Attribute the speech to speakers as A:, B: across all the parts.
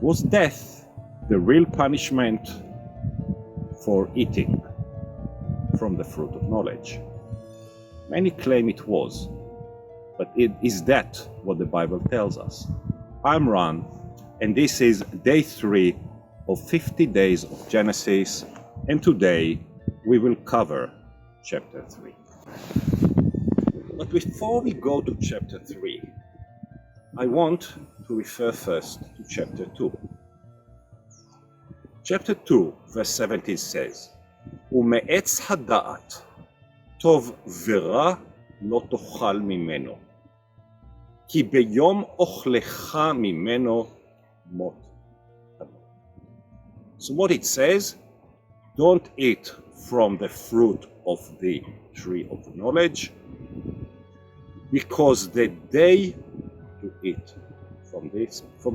A: Was death the real punishment for eating from the fruit of knowledge? Many claim it was, but is that what the Bible tells us? I'm Ran, and this is day 3 of 50 days of Genesis, and today we will cover chapter 3. But before we go to chapter 3, I want to refer first to chapter 2. Chapter 2, verse 17 says, ומעץ הדעת טוב ורע לא תאכל ממנו, כי ביום אוכלך ממנו מות תמות. So what it says, don't eat from the fruit of the tree of knowledge, because the day you eat from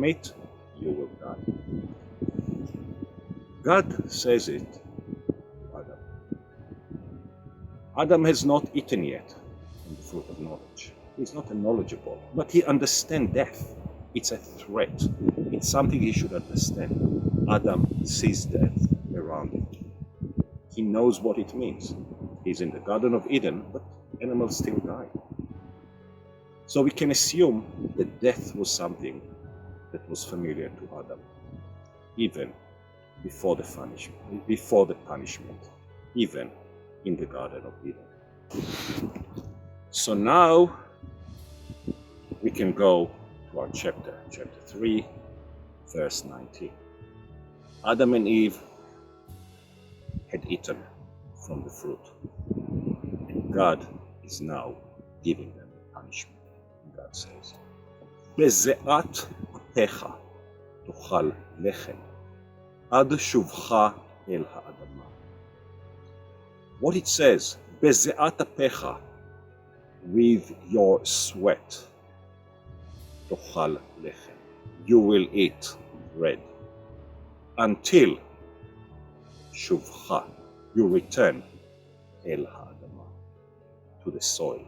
A: it, you will die. God says it to Adam. Adam has not eaten yet from the fruit of knowledge. He's not knowledgeable, but he understands death. It's a threat. It's something he should understand. Adam sees death around him. He knows what it means. He's in the Garden of Eden, but animals still die. So we can assume that death was something that was familiar to Adam, even before the punishment, even in the Garden of Eden. So now we can go to our chapter 3, verse 19. Adam and Eve had eaten from the fruit, and God is now giving them a punishment. And God says, בזיעת אפיך תאכל לחם, עד שובך אל האדמה. What it says, בזיעת אפיך, with your sweat, תאכל לחם, you will eat bread, until שובך, you return אל האדמה, to the soil.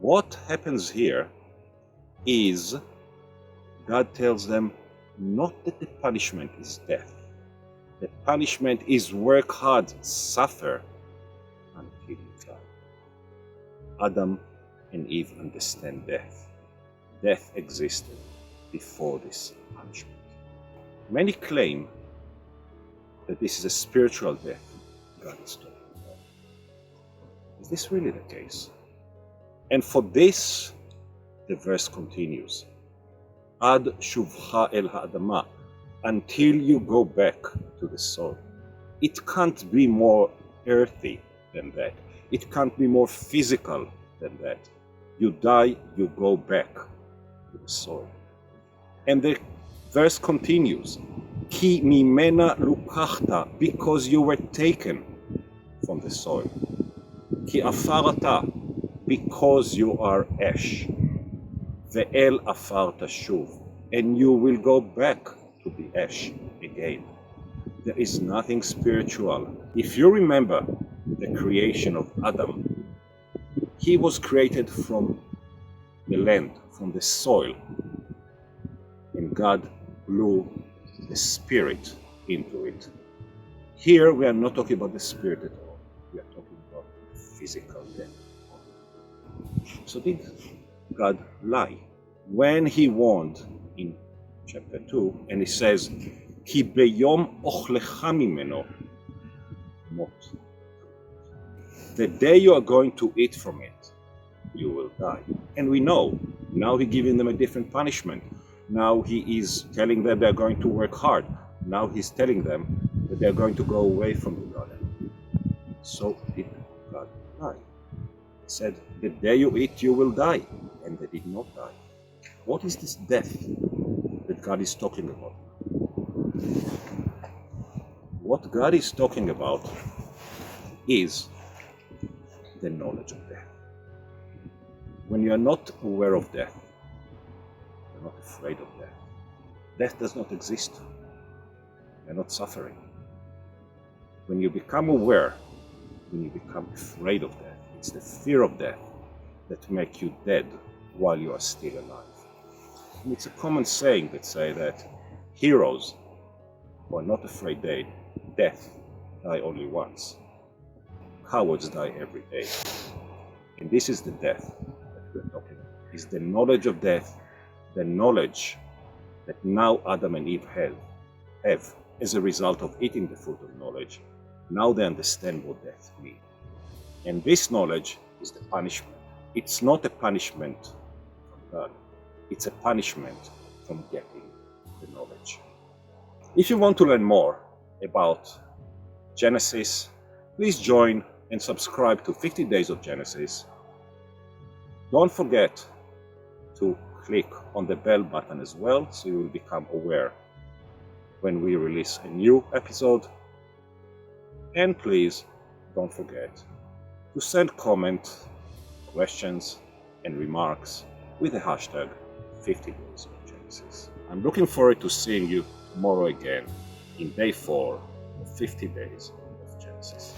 A: What happens here is God tells them not that the punishment is death. The punishment is work hard, suffer until you die. Adam and Eve understand death. Death existed before this punishment. Many claim that this is a spiritual death God is talking about. Is this really the case? And for this, the verse continues, Ad shuvcha el ha'adama, until you go back to the soil. It can't be more earthy than that. It can't be more physical than that. You die, you go back to the soil. And the verse continues, Ki mimena lukachta, because you were taken from the soil. Ki afarata, because you are ash. Ve'el afar tashuv, and you will go back to the ash again. There is nothing spiritual. If you remember the creation of Adam, he was created from the land, from the soil, and God blew the spirit into it. Here we are not talking about the spirit at all. We are talking about physical death. So did God lie when he warned in chapter 2, and he says, Ki beyom ochlecha mimeno mot. The day you are going to eat from it, you will die. And we know, now he's giving them a different punishment. Now he is telling them they're going to work hard. Now he's telling them that they're going to go away from the garden. So did God lie? He said, the day you eat, you will die. And they did not die. What is this death that God is talking about? What God is talking about is the knowledge of death. When you are not aware of death, you're not afraid of death. Death does not exist. You're not suffering. When you become aware, when you become afraid of death, it's the fear of death that makes you dead while you are still alive. It's a common saying that say that heroes who are not afraid death die only once. Cowards die every day. And this is the death that we're talking about. Is the knowledge of death, the knowledge that now Adam and Eve have as a result of eating the fruit of knowledge. Now they understand what death means. And this knowledge is the punishment. It's not a punishment from God. It's a punishment from getting the knowledge. If you want to learn more about Genesis, please join and subscribe to 50 Days of Genesis. Don't forget to click on the bell button as well, so you will become aware when we release a new episode. And please don't forget to send comments, questions, and remarks with the hashtag 50 Days of Genesis. I'm looking forward to seeing you tomorrow again in day 4 of 50 Days of Genesis.